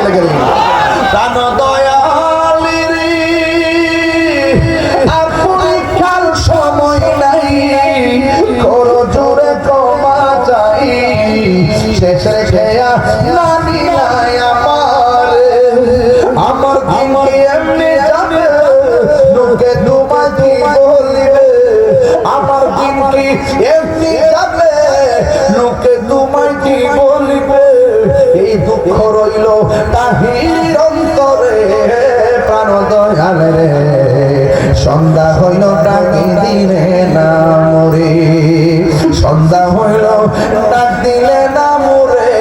লেগে প্রাণ দয়ালের আর পরীক্ষার সময় নাই, করো জোরে ক্ষমা চাই, শেষে খেয়া না নিলাই আমার আমার এমনি যাবে, লোকে তোমায় কি বলিবে, আমার দিন কি এমনি যাবে, লোকে তোমায় কি বলিবে, এই দুঃখ রইল তাহির অন্তরে প্রাণ দয়ালে রে, সন্ধ্যা হইল ডাকি দিলে না মরে, সন্ধ্যা হইল ডাক দিলে না মরে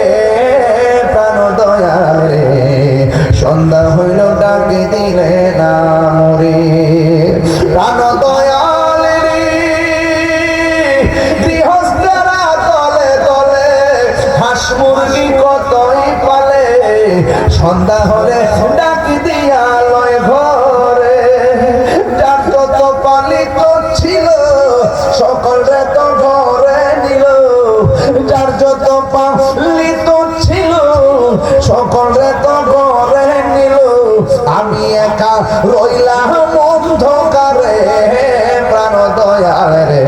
প্রাণ দয়ালে রে, সন্ধ্যা হইল ডাকি দিলে না মরে প্রাণ দয়ালে রে, গৃহস্থেরা তলে তলে হাঁস মুরগি কতই পালে, সন্ধ্যা হলে ডাকি দিয়া লয় ঘরে, যার যত পালিত ছিল সকলে তো ঘরে নিল, যার যত পালিত ছিল সকলে তো ঘরে নিল, আমি একা রইলাম অন্ধকারে প্রাণ দয়ালে রে,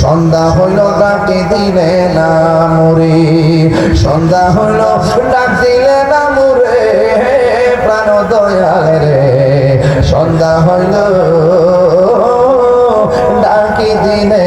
সন্ধ্যা হইল ডাকি দিলে না মরে, সন্ধ্যা হইল ডাক দিলে না মরে প্রাণ দয়ালে রে, সন্ধ্যা হইল ডাকি দিলে